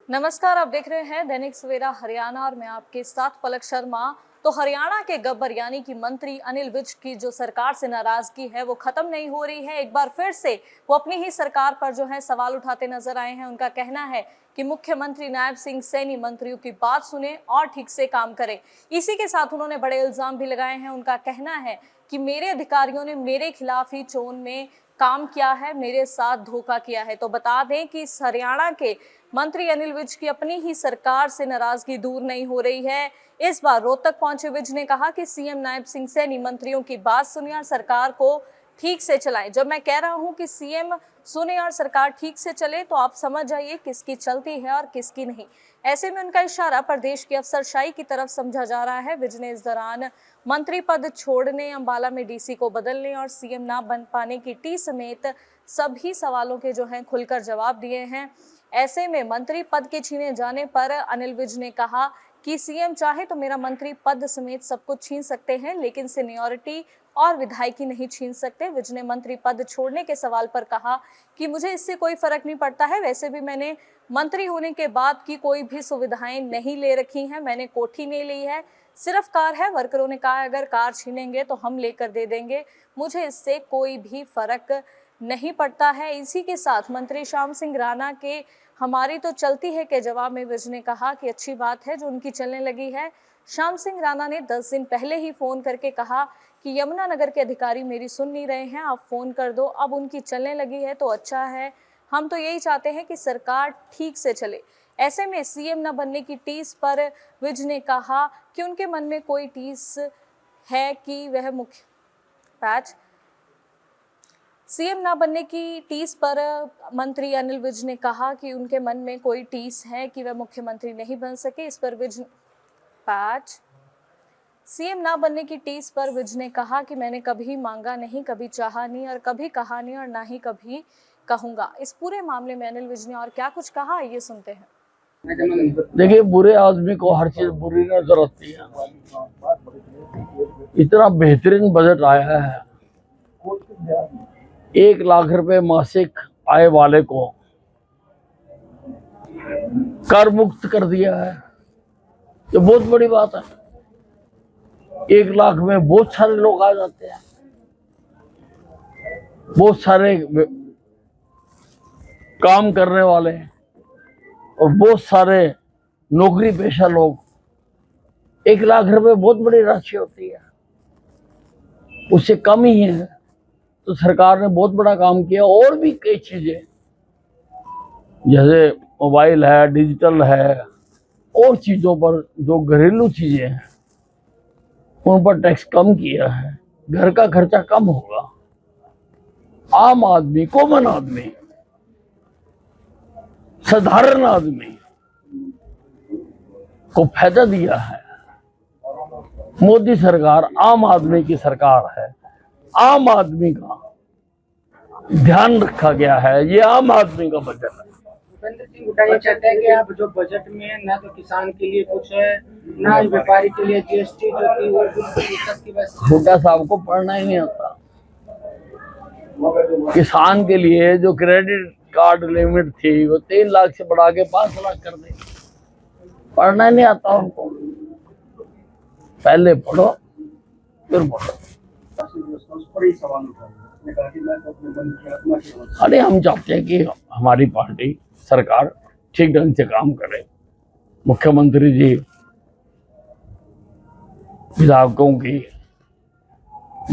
नमस्कार, आप देख रहे हैं दैनिक सवेरा हरियाणा और मैं आपके साथ पलक शर्मा। तो हरियाणा के गब्बर यानी कि मंत्री अनिल विज की जो सरकार से नाराजगी है वो खत्म नहीं हो रही है। एक बार फिर से वो अपनी ही सरकार पर जो है सवाल उठाते नजर आए हैं। उनका कहना है कि मुख्यमंत्री नायब सिंह सैनी मंत्रियों की बात सुने और ठीक से काम करें। इसी के साथ उन्होंने बड़े इल्जाम भी लगाए हैं। उनका कहना है कि मेरे अधिकारियों ने मेरे खिलाफ ही चोन में काम किया है, मेरे साथ धोखा किया है। तो बता दें कि इस हरियाणा के मंत्री अनिल विज की अपनी ही सरकार से नाराजगी दूर नहीं हो रही है। इस बार रोहतक पहुंचे विज ने कहा कि सीएम नायब सिंह सैनी मंत्रियों की बात सुनिए और सरकार को ठीक से चलाएं। जब मैं कह रहा हूं कि सीएम सुने और सरकार ठीक से चले तो आप समझ जाइए किसकी चलती है और किसकी नहीं। ऐसे में उनका इशारा प्रदेश की अफसरशाही की तरफ समझा जा रहा है। विज ने इस दौरान मंत्री पद छोड़ने, अंबाला में डीसी को बदलने और सीएम ना बन पाने की टी समेत सभी सवालों के जो हैं खुलकर जवाब दिए हैं। ऐसे में मंत्री पद के छीने जाने पर अनिल विज ने कहा कि सीएम चाहे तो मेरा मंत्री पद समेत सब कुछ छीन सकते हैं, लेकिन सीनियरिटी और विधायकी नहीं छीन सकते। विज ने मंत्री पद छोड़ने के सवाल पर कहा कि मुझे इससे कोई फर्क नहीं पड़ता है। वैसे भी मैंने मंत्री होने के बाद की कोई भी सुविधाएं नहीं ले रखी हैं, मैंने कोठी नहीं ली है, सिर्फ कार है। वर्करों ने कहा अगर कार छीनेंगे तो हम लेकर दे देंगे, मुझे इससे कोई भी फर्क नहीं पड़ता है। इसी के साथ मंत्री श्याम सिंह राणा के हमारी तो चलती है के जवाब में विज ने कहा कि अच्छी बात है जो उनकी चलने लगी है। श्याम सिंह राणा ने 10 दिन पहले ही फोन करके कहा कि यमुनानगर के अधिकारी मेरी सुन नहीं रहे हैं, आप फोन कर दो। अब उनकी चलने लगी है तो अच्छा है। हम तो यही चाहते हैं कि सरकार ठीक से चले। ऐसे में सीएम न बनने की टीस पर विज ने कहा कि उनके मन में कोई टीस है कि वह मुख्य पैच सीएम ना बनने की टीस पर मंत्री अनिल विज ने कहा कि उनके मन में कोई टीस है कि वह मुख्यमंत्री नहीं बन सके। इस पर विज सीएम ना बनने की टीस पर विज ने कहा कि मैंने कभी मांगा नहीं, कभी चाहा नहीं और कभी कहा नहीं और ना ही कभी कहूंगा। इस पूरे मामले में अनिल विज ने और क्या कुछ कहा, ये सुनते हैं। देखिए, बुरे आदमी को हर चीज बुरी नजर आती है। इतना बेहतरीन बजट आया है, 1 लाख रुपए मासिक आय वाले को कर मुक्त कर दिया है। ये बहुत बड़ी बात है। 1 लाख में बहुत सारे लोग आ जाते हैं, बहुत सारे काम करने वाले और बहुत सारे नौकरी पेशा लोग। 1 लाख रुपए बहुत बड़ी राशि होती है, उससे कम ही है। तो सरकार ने बहुत बड़ा काम किया। और भी कई चीजें जैसे मोबाइल है, डिजिटल है, और चीजों पर जो घरेलू चीजें हैं उन पर टैक्स कम किया है। घर का खर्चा कम होगा। आम आदमी, कॉमन आदमी, साधारण आदमी को फायदा दिया है। मोदी सरकार आम आदमी की सरकार है। आम आदमी का ध्यान रखा गया है। ये आम आदमी का बजट है। भूपेंद्र सिंह हुड्डा ये कहते हैं कि आप जो बजट में ना तो किसान के लिए कुछ है, ना व्यापारी के लिए जीएसटी जो थी वो की बस। हुड्डा साहब को पढ़ना ही नहीं आता। किसान के लिए जो क्रेडिट कार्ड लिमिट थी वो 3 लाख से बढ़ा के 5 लाख कर दी। पढ़ना ही नहीं आता उनको। पहले पढ़ो फिर पढ़ो। अरे हम चाहते हैं कि हमारी पार्टी सरकार ठीक ढंग से काम करे। मुख्यमंत्री जी विधायकों की,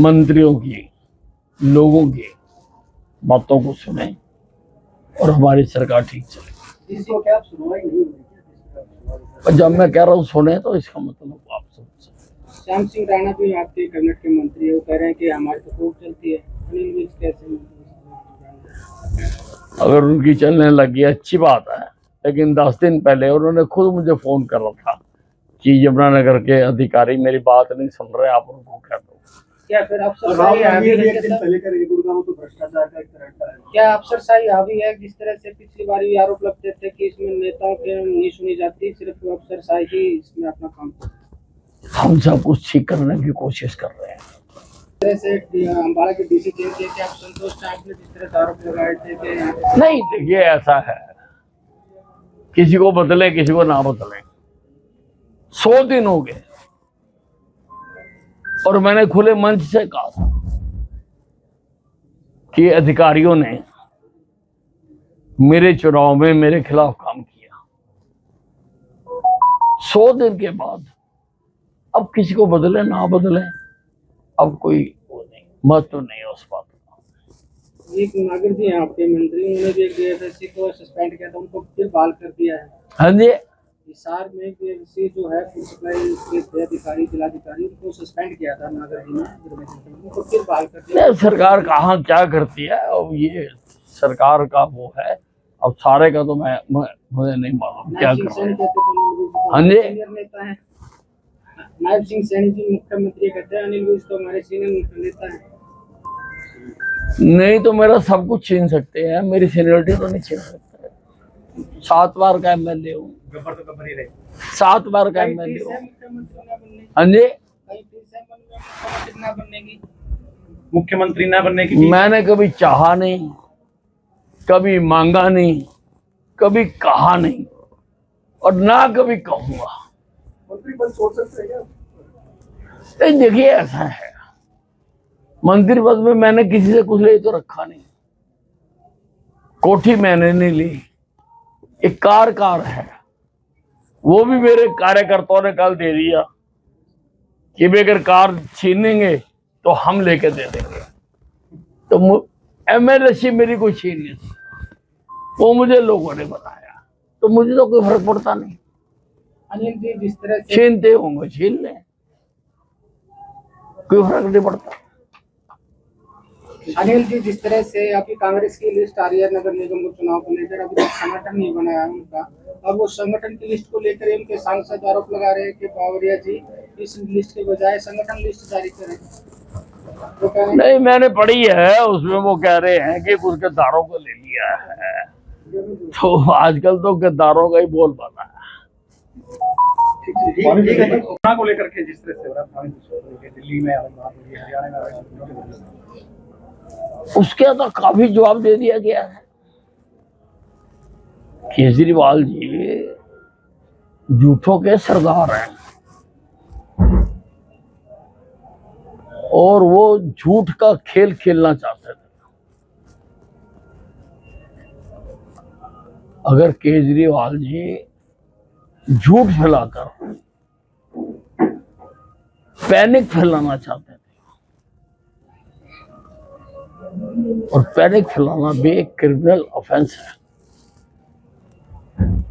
मंत्रियों की, लोगों की बातों को सुने और हमारी सरकार ठीक चले। जब मैं कह रहा हूँ सुने तो इसका मतलब आप समझ। श्याम सिंह राणा भी आपके कैबिनेट के मंत्री है, वो कह रहे हैं कि हमारी तो खूब चलती है। अनिल विज कैसे? अगर उनकी चलने लगी अच्छी बात है, लेकिन 10 दिन पहले उन्होंने खुद मुझे फोन कर रहा था कि यमुनानगर के अधिकारी मेरी बात नहीं सुन रहे, आप उनको कह दो। क्या फिर अफसरशाही क्या अफसरशाही हावी है? जिस तरह से पिछली बार भी आरोप लगते थे कि इसमें नेताओं की नहीं सुनी जाती, सिर्फ अफसरशाही ही इसमें अपना काम करती। हम सब कुछ ठीक करने की कोशिश कर रहे हैं। से अंबाला के डीसी चेंज किए थे, आप संतोष आपने जिस तरह से आरोप लगाए थे कि नहीं, देखिए ऐसा है किसी को बदले किसी को ना बदले। 100 दिन हो गए और मैंने खुले मंच से कहा था कि अधिकारियों ने मेरे चुनाव में मेरे खिलाफ काम किया। 100 दिन के बाद अब किसी को बदले ना बदले, अब कोई वो नहीं, महत्व नहीं है उस बात का। एक नागर जी हैं आपके मंत्री, उन्होंने भी एक DFSC को सस्पेंड किया था, उनको फिर बहाल कर दिया है। हाँ जी, हिसार में DFSC जो है फूड सप्लाई के अधिकारी, जिलाधिकारी, उनको सस्पेंड किया था नागर जी ने, उनको फिर बहाल कर दिया। सरकार कहाँ क्या करती है, अब ये सरकार का वो है, अब सारे का तो मुझे नहीं मालूम क्या कर रहे हैं। हाँ जी, सीनियर नेता है नायब सिंह सैनी जी, मुख्यमंत्री कहते हैं अनिल विज तो हमारे सीनियर नेता है। नहीं तो मेरा सब कुछ छीन सकते हैं, मेरी सीनियरिटी तो नहीं छीन सकते। 7 बार का MLA हूँ, गब्बर तो गब्बर ही रहे। 7 बार का MLA हूँ। हाँ जी, मुख्यमंत्री ना बनने की मैंने कभी चाहा नहीं, कभी मांगा नहीं, कभी कहा नहीं और ना कभी कहूंगा। मंत्री पद छोड़ सकते हैं क्या? देखिए ऐसा है, मंत्री पद में मैंने किसी से कुछ ले तो रखा नहीं, कोठी मैंने नहीं ली, एक कार है, वो भी मेरे कार्यकर्ताओं ने कल दे दिया कि भी अगर कार छीनेंगे तो हम लेके दे देंगे। तो MLA मेरी कोई छीन नहीं थी, वो मुझे लोगों ने बताया, तो मुझे तो कोई फर्क पड़ता नहीं। अनिल जी जिस तरह से छीनते होंगे छीन लें, कोई फर्क नहीं पड़ता। अनिल जी जिस तरह से अभी कांग्रेस की लिस्ट आ रही है नगर निगम को चुनाव को लेकर, अभी तक संगठन नहीं बनाया है उनका, अब वो संगठन की लिस्ट को लेकर उनके सांसद आरोप लगा रहे हैं कि बावरिया जी इस लिस्ट के बजाय संगठन लिस्ट जारी करें। तो कह रहे हैं नहीं, मैंने पढ़ी है, उसमें वो कह रहे हैं कि कुछ गद्दारों को ले लिया है, तो आजकल तो गद्दारों का ही बोल बना है। कोरोना को लेकर के जिस तरह से दिल्ली में हरियाणा में उसके तो काफी जवाब दे दिया गया है। केजरीवाल जी झूठों के सरदार हैं और वो झूठ का खेल खेलना चाहते थे। अगर केजरीवाल जी झूठ फैलाकर पैनिक फैलाना चाहते थे, और पैनिक फैलाना भी एक क्रिमिनल ऑफेंस है।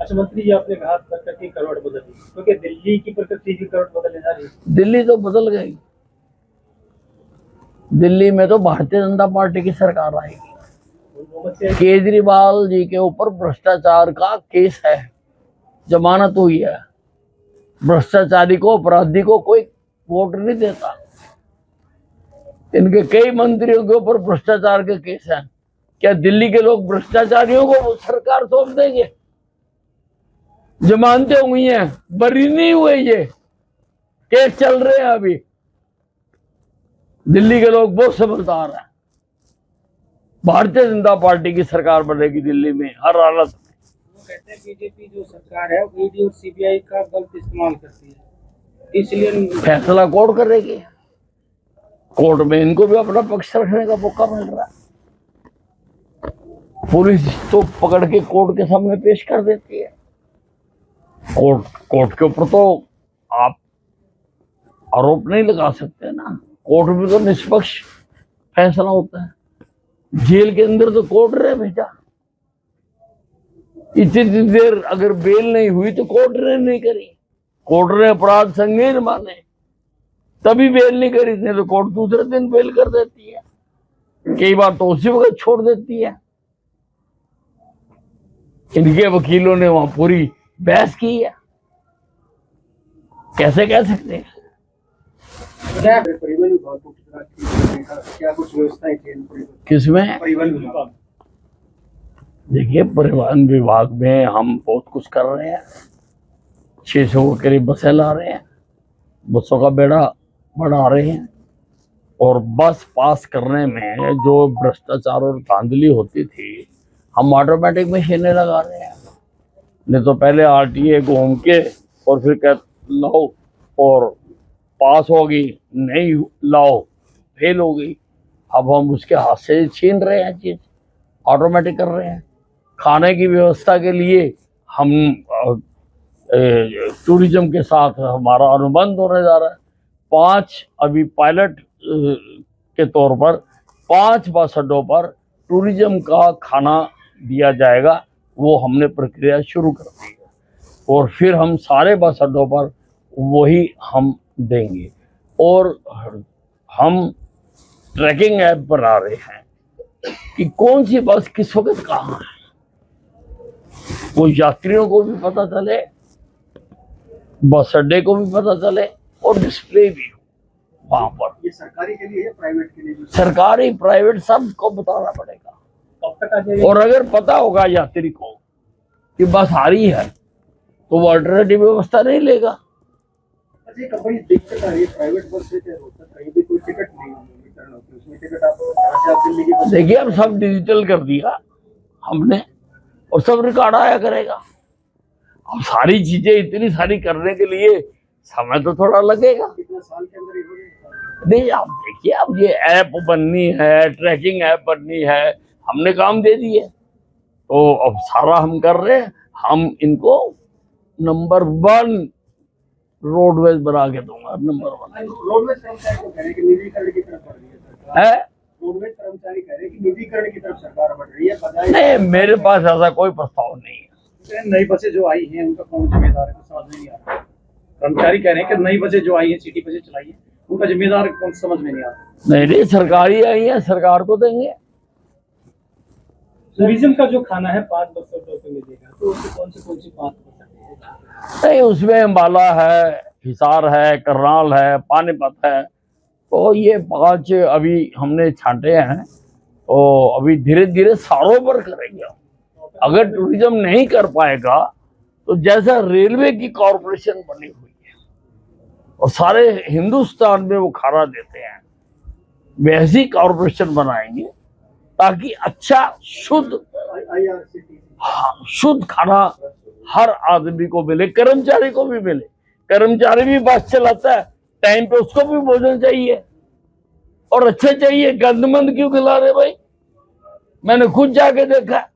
अच्छा मंत्री जी, आपने कहा प्रकृति करवट बदल दी, क्योंकि दिल्ली की प्रकृति की करवट बदलने जा रही है। दिल्ली तो बदल गई, दिल्ली में तो भारतीय जनता पार्टी की सरकार आएगी। केजरीवाल जी के ऊपर भ्रष्टाचार का केस है, जमानत हुई है। भ्रष्टाचारी को, अपराधी को कोई वोट नहीं देता। इनके कई मंत्रियों के ऊपर भ्रष्टाचार के केस हैं। क्या दिल्ली के लोग भ्रष्टाचारियों को सरकार सौंप देंगे? जमानतें हुई हैं, बरी नहीं हुए, ये केस चल रहे हैं अभी। दिल्ली के लोग बहुत समझदार हैं। भारतीय जनता पार्टी की सरकार बनेगी दिल्ली में हर हालत में। वो कहते हैं बीजेपी जो सरकार है ईडी और CBI का गलत इस्तेमाल करती है, इसलिए फैसला कोर्ट करेगी। कोर्ट में इनको भी अपना पक्ष रखने का मौका मिल रहा है। पुलिस तो पकड़ के कोर्ट के सामने पेश कर देती है। कोर्ट के ऊपर तो आप आरोप नहीं लगा सकते ना, कोर्ट में तो निष्पक्ष फैसला होता है। जेल के अंदर तो कोर्ट रहे भेजा, इतनी देर अगर बेल नहीं हुई तो कोर्ट ने नहीं करी, कोर्ट ने अपराध संगीन माने तभी बेल नहीं करी, नहीं तो कोर्ट दूसरे दिन बेल कर देती है, कई बार तो उसी वक्त छोड़ देती है। इनके वकीलों ने वहां पूरी बहस की है, कैसे कह सकते हैं? क्या परिवहन विभाग को क्या कुछ व्यवस्थाएं थी किसमें? परिवहन विभाग? देखिए, परिवहन विभाग में हम बहुत कुछ कर रहे हैं। 600 के करीब बसें ला रहे हैं, बसों का बेड़ा बढ़ा रहे हैं, और बस पास करने में जो भ्रष्टाचार और धांधली होती थी, हम ऑटोमेटिक मशीनें लगा रहे हैं। नहीं तो पहले आरटीए घूम के और फिर कह लाओ और पास होगी, नहीं लाओ फेल हो गई। अब हम उसके हाथ से छीन रहे हैं, चीज ऑटोमेटिक कर रहे हैं। खाने की व्यवस्था के लिए हम टूरिज्म के साथ हमारा अनुबंध होने जा रहा है। 5 अभी पायलट के तौर पर 5 बस अड्डों पर टूरिज्म का खाना दिया जाएगा, वो हमने प्रक्रिया शुरू कर दी है। और फिर हम सारे बस अड्डों पर वही हम देंगे। और हम ट्रैकिंग ऐप बना रहे हैं कि कौन सी बस किस वक्त कहाँ है, वो यात्रियों को भी पता चले, बस अड्डे को भी पता चले और डिस्प्ले भी हो वहां पर। ये सरकारी के लिए है, प्राइवेट के लिए? सरकारी प्राइवेट सबको बताना पड़ेगा। कब तक आ जाएगा? और अगर पता होगा यात्री को कि बस आ रही है तो वो अल्टरनेटिव व्यवस्था नहीं लेगा। अच्छा, एक बड़ी दिक्कत आ रही है प्राइवेट बस से, क्या होता है कहीं भी कोई टिकट नहीं रिटर्न होती, उसमें टिकट आप यहाँ से आप दिल्ली की बस। देखिए अब सब डिजिटल कर दिया हमने और सब रिकॉर्ड आया करेगा। अब सारी चीजें इतनी सारी करने के लिए समय तो थोड़ा लगेगा। कितना साल के अंदर ही हो जाएगा? नहीं आप देखिए, अब ये ऐप बननी है, ट्रैकिंग ऐप बननी है, हमने काम दे दिए तो अब सारा हम कर रहे हैं। हम इनको नंबर 1 रोडवेज बना के दूंगा, नंबर 1 रोडवेज कर्मचारी को कह रहे हैं कि निजीकरण की तरफ बढ़ रही है सरकार। है। रोडवेज कर्मचारी कह रहे हैं कि निजीकरण की तरफ सरकार बढ़ रही है, बजाय नहीं, मेरे पास ऐसा कोई प्रस्ताव नहीं है। नई बसें जो आई हैं उनका कौन जिम्मेदार है, तो समझ में नहीं आ रहा। कर्मचारी कह रहे हैं कि नई बसें जो आई हैं, सिटी बसें चलाई हैं, उनका जिम्मेदार कौन, समझ में नहीं आ रहा। नहीं सरकारी आई है, सरकार को देंगे। टूरिज्म का जो खाना है 5 बसों पे मिलेगा, तो उसमें कौन सी 5 बसें? नहीं, उसमें अम्बाला है, हिसार है, करनाल है, पानीपत है, तो ये 5 अभी हमने छांटे हैं। तो अभी धीरे धीरे सारों पर करेंगे। अगर टूरिज्म नहीं कर पाएगा तो जैसा रेलवे की कॉरपोरेशन बनी हुई है और सारे हिंदुस्तान में वो खाना देते हैं, वैसी कॉरपोरेशन बनाएंगे ताकि अच्छा शुद्ध शुद्ध खाना हर आदमी को मिले, कर्मचारी को भी मिले। कर्मचारी भी बस चलाता है, टाइम पे उसको भी भोजन चाहिए और अच्छा चाहिए। गंदमंद क्यों खिला रहे भाई? मैंने खुद जाके देखा।